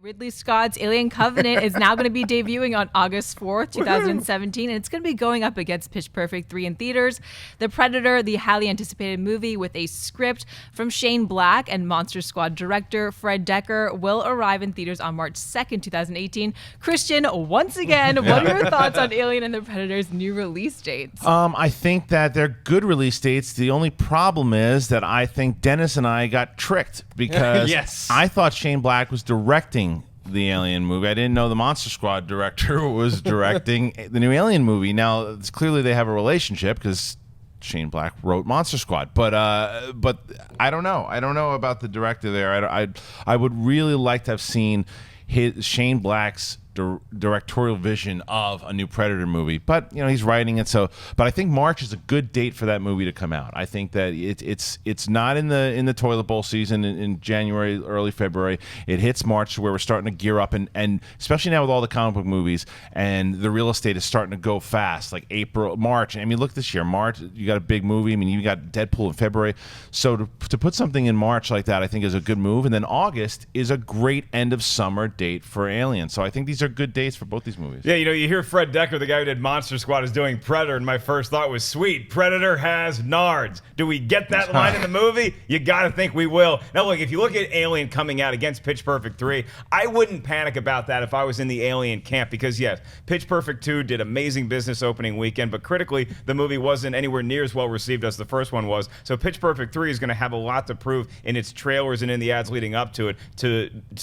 Ridley Scott's Alien Covenant is now going to be debuting on August 4th, 2017, and it's going to be going up against Pitch Perfect 3 in theaters. The Predator, the highly anticipated movie with a script from Shane Black and Monster Squad director Fred Dekker, will arrive in theaters on March 2nd, 2018. Christian, once again, what are your thoughts on Alien and the Predator's new release dates? I think that they're good release dates. The only problem is that I think Dennis and I got tricked because Yes. I thought Shane Black was directing the Alien movie. I didn't know the Monster Squad director was directing the new Alien movie. Now, it's clearly they have a relationship because Shane Black wrote Monster Squad. But I don't know. I don't know about the director there. I would really like to have seen Shane Black's directorial vision of a new Predator movie, but he's writing it. But I think March is a good date for that movie to come out. I think that it's not in the toilet bowl season in January, early February. It hits March where we're starting to gear up, and especially now with all the comic book movies and the real estate is starting to go fast, like April, March. I mean, look this year, March, you got a big movie. I mean, you got Deadpool in February. So to put something in March like that, I think is a good move. And then August is a great end of summer date for Alien. So I think these are good dates for both these movies. Yeah, you hear Fred Dekker, the guy who did Monster Squad, is doing Predator, and my first thought was, sweet, Predator has nards. Do we get that line in the movie? You got to think we will. Now, look, if you look at Alien coming out against Pitch Perfect 3, I wouldn't panic about that if I was in the Alien camp because, yes, Pitch Perfect 2 did amazing business opening weekend, but critically, the movie wasn't anywhere near as well received as the first one was. So Pitch Perfect 3 is going to have a lot to prove in its trailers and in the ads leading up to it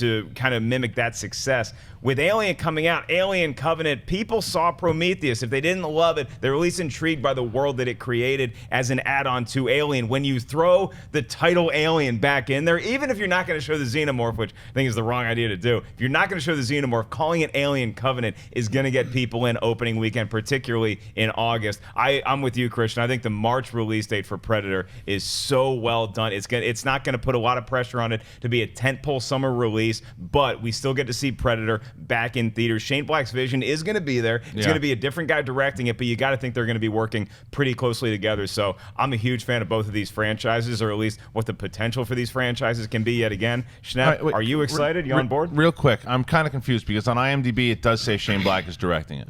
to kind of mimic that success. With Alien coming out, Alien Covenant, people saw Prometheus. If they didn't love it, they're at least intrigued by the world that it created as an add-on to Alien. When you throw the title Alien back in there, even if you're not going to show the Xenomorph, which I think is the wrong idea to do, if you're not going to show the Xenomorph, calling it Alien Covenant is going to get people in opening weekend, particularly in August. I'm with you, Christian. I think the March release date for Predator is so well done. It's not going to put a lot of pressure on it to be a tentpole summer release, but we still get to see Predator back in theaters. Shane Black's vision is going to be there. It's going to be a different guy directing it, but you got to think they're going to be working pretty closely together. So I'm a huge fan of both of these franchises, or at least what the potential for these franchises can be yet again. Schnepp, are you excited? You on board? Real quick, I'm kind of confused because on IMDb it does say Shane Black is directing it.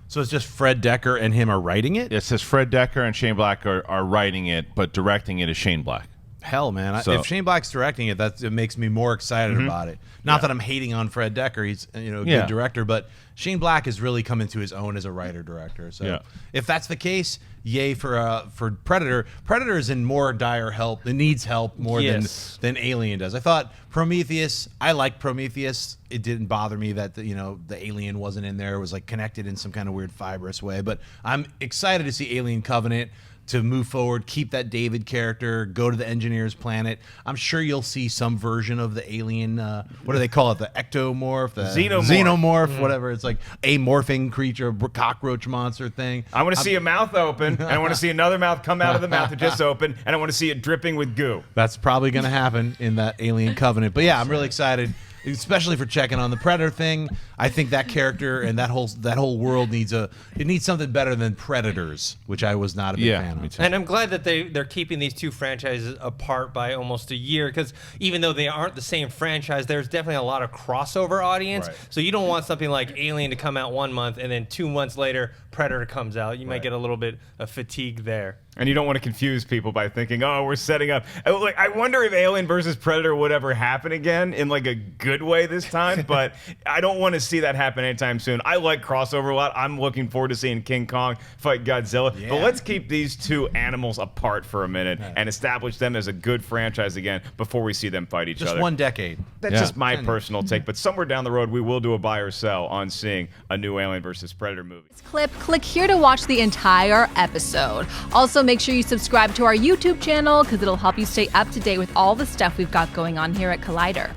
So it's just Fred Dekker and him are writing it? It says Fred Dekker and Shane Black are writing it, but directing it is Shane Black. Hell, man. If Shane Black's directing it, it makes me more excited about it. Not that I'm hating on Fred Dekker. He's a good director, but Shane Black has really come into his own as a writer-director. So if that's the case, yay for Predator. Predator is in more dire help. It needs help more than Alien does. I thought Prometheus, I liked Prometheus. It didn't bother me that the alien wasn't in there. It was like connected in some kind of weird fibrous way. But I'm excited to see Alien Covenant, to move forward, keep that David character, go to the engineer's planet. I'm sure you'll see some version of the alien, what do they call it, the ectomorph? The xenomorph, whatever. It's like a morphing creature, cockroach monster thing. I want to see a mouth open, and I want to see another mouth come out of the mouth that just opened, and I want to see it dripping with goo. That's probably going to happen in that Alien Covenant. But yeah, I'm really excited, especially for checking on the Predator thing. I think that character and that whole world needs something better than Predators, which I was not a big fan of. And I'm glad that they're keeping these two franchises apart by almost a year, because even though they aren't the same franchise, there's definitely a lot of crossover audience. Right. So you don't want something like Alien to come out 1 month and then 2 months later Predator comes out. You might get a little bit of fatigue there. And you don't want to confuse people by thinking, oh, we're setting up. Like, I wonder if Alien versus Predator would ever happen again in like a good way this time, but I don't want to see that happen anytime soon. I like crossover a lot. I'm looking forward to seeing King Kong fight Godzilla. Yeah. But let's keep these two animals apart for a minute and establish them as a good franchise again before we see them fight each other. Just 1 decade. That's just my personal take. But somewhere down the road, we will do a buy or sell on seeing a new Alien versus Predator movie. Click here to watch the entire episode. Also, make sure you subscribe to our YouTube channel because it'll help you stay up to date with all the stuff we've got going on here at Collider.